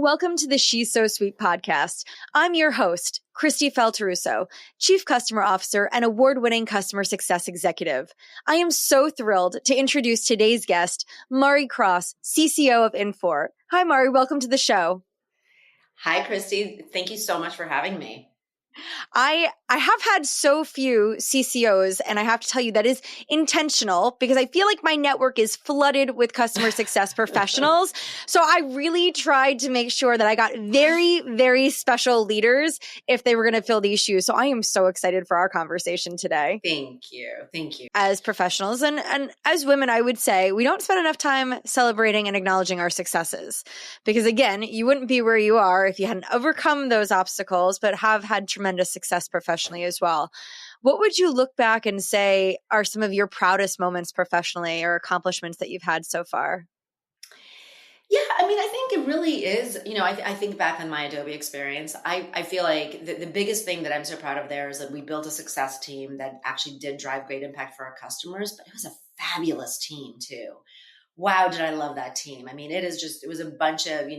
Welcome to the She's So Sweet podcast. I'm your host, Kristi Faltorusso, Chief Customer Officer and award-winning customer success executive. I am so thrilled to introduce today's guest, Mari Cross, CCO of Infor. Hi, Mari. Welcome to the show. Hi, Kristi. Thank you so much for having me. I have had so few CCOs, and I have to tell you that is intentional because I feel like my network is flooded with customer success professionals. So I really tried to make sure that I got very, very special leaders if they were going to fill these shoes. So I am so excited for our conversation today. Thank you. Thank you. As professionals and as women, I would say we don't spend enough time celebrating and acknowledging our successes because, again, you wouldn't be where you are if you hadn't overcome those obstacles, but have had tremendous success professionally as well. What would you look back and say are some of your proudest moments professionally or accomplishments that you've had so far? Yeah, I think it really is, I think back on my Adobe experience. I feel like the biggest thing that I'm so proud of there is that we built a success team that actually did drive great impact for our customers, but it was a fabulous team too. Wow, did I love that team. It was a bunch of,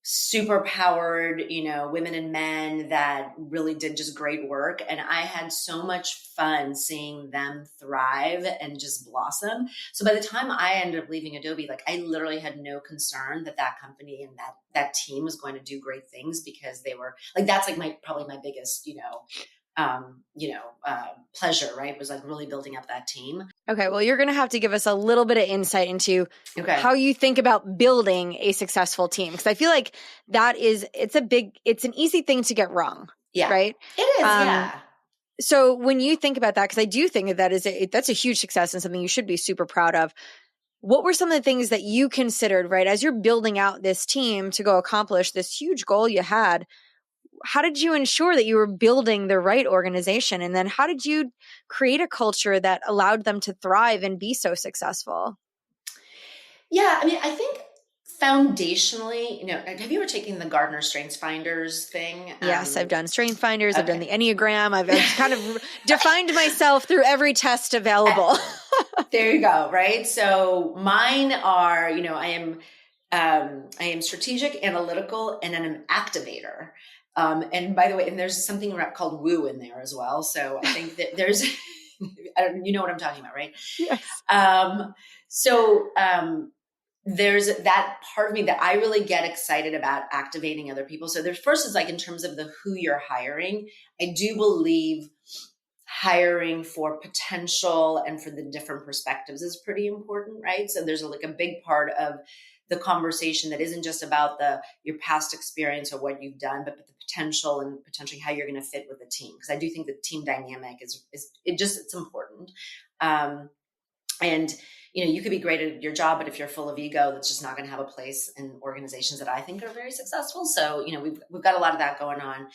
super powered, women and men that really did just great work. And I had so much fun seeing them thrive and just blossom. So by the time I ended up leaving Adobe, I literally had no concern that company and that team was going to do great things because they were that's probably my biggest, pleasure, right? Was really building up that team. Okay. Well, you're going to have to give us a little bit of insight into how you think about building a successful team. Because I feel like it's an easy thing to get wrong. Yeah. Right. It is. Yeah. So when you think about that, because I do think that's a huge success and something you should be super proud of. What were some of the things that you considered, right, as you're building out this team to go accomplish this huge goal you had? How did you ensure that you were building the right organization? And then how did you create a culture that allowed them to thrive and be so successful? Yeah, I think foundationally, have you ever taken the Gardner Strengths Finders thing? Yes, I've done Strength Finders. Okay. I've done the Enneagram. I've kind of defined myself through every test available. There you go. Right. So mine are, I am strategic, analytical, and an activator. And by the way, and there's something called woo in there as well. So I think that there's, you know what I'm talking about, right? Yes. There's that part of me that I really get excited about activating other people. So there's first is in terms of the who you're hiring. I do believe hiring for potential and for the different perspectives is pretty important, right? So there's a big part of the conversation that isn't just about your past experience or what you've done, but the potential and potentially how you're going to fit with the team. Because I do think the team dynamic it's important. And you could be great at your job, but if you're full of ego, that's just not going to have a place in organizations that I think are very successful. So, we've got a lot of that going on.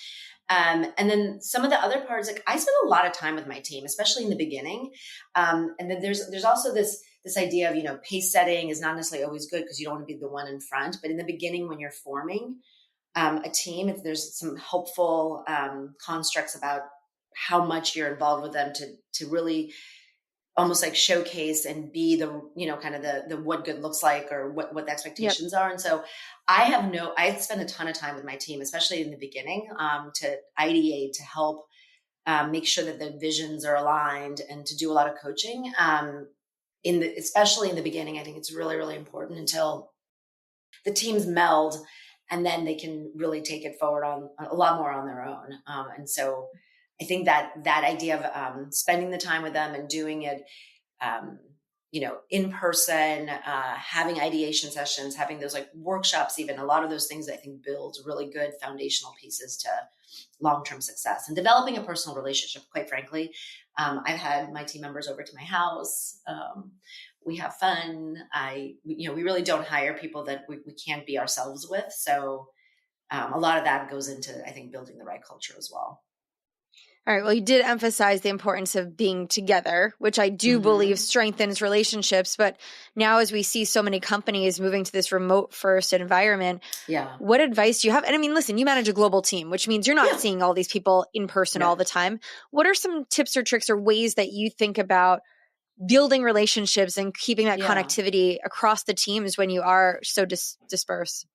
And then some of the other parts, I spend a lot of time with my team, especially in the beginning. And then there's also this idea of, pace setting is not necessarily always good because you don't want to be the one in front. But in the beginning, when you're forming a team, if there's some helpful constructs about how much you're involved with them to really almost showcase and be the, kind of the what good looks like or what the expectations are. And so I spend a ton of time with my team, especially in the beginning, to ideate, to help make sure that the visions are aligned and to do a lot of coaching. Especially in the beginning, I think it's really, really important until the teams meld and then they can really take it forward on a lot more on their own. And so I think that idea of spending the time with them and doing it, in person, having ideation sessions, having those workshops, even a lot of those things I think builds really good foundational pieces to long-term success and developing a personal relationship. Quite frankly, I've had my team members over to my house. We have fun. We really don't hire people that we can't be ourselves with. So a lot of that goes into, I think, building the right culture as well. All right. Well, you did emphasize the importance of being together, which I do believe strengthens relationships. But now as we see so many companies moving to this remote first environment, what advice do you have? And listen, you manage a global team, which means you're not seeing all these people in person all the time. What are some tips or tricks or ways that you think about building relationships and keeping that connectivity across the teams when you are so dispersed?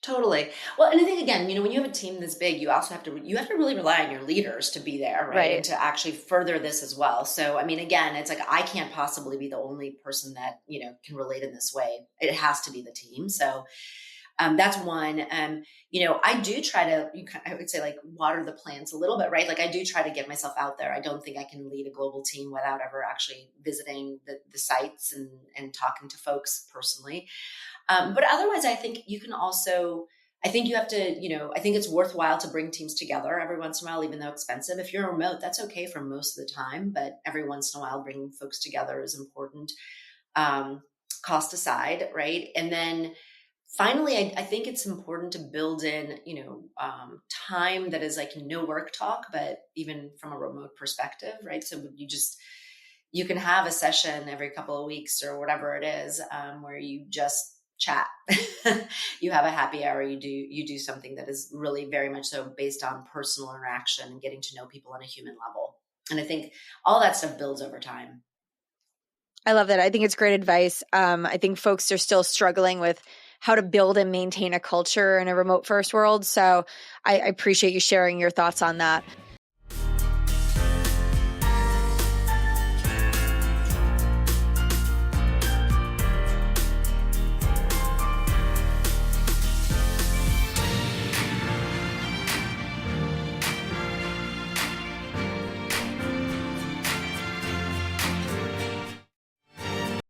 Totally. Well, and I think again, when you have a team this big, you also have to really rely on your leaders to be there, right? And Right. to actually further this as well. So, I mean, again, it's like I can't possibly be the only person that, can relate in this way. It has to be the team. So, that's one. I do try to, I would say, like, water the plants a little bit, right? Like, I do try to get myself out there. I don't think I can lead a global team without ever actually visiting the sites and talking to folks personally. But otherwise, I think you can also, I think you have to, I think it's worthwhile to bring teams together every once in a while, even though expensive. If you're remote, that's okay for most of the time, but every once in a while, bringing folks together is important, um, cost aside, right? And then finally, I think it's important to build in, time that is like no work talk, but even from a remote perspective, right? So you can have a session every couple of weeks or whatever it is, where you just chat. You have a happy hour. You do something that is really very much so based on personal interaction and getting to know people on a human level. And I think all that stuff builds over time. I love that. I think it's great advice. I think folks are still struggling with how to build and maintain a culture in a remote first world. So I appreciate you sharing your thoughts on that.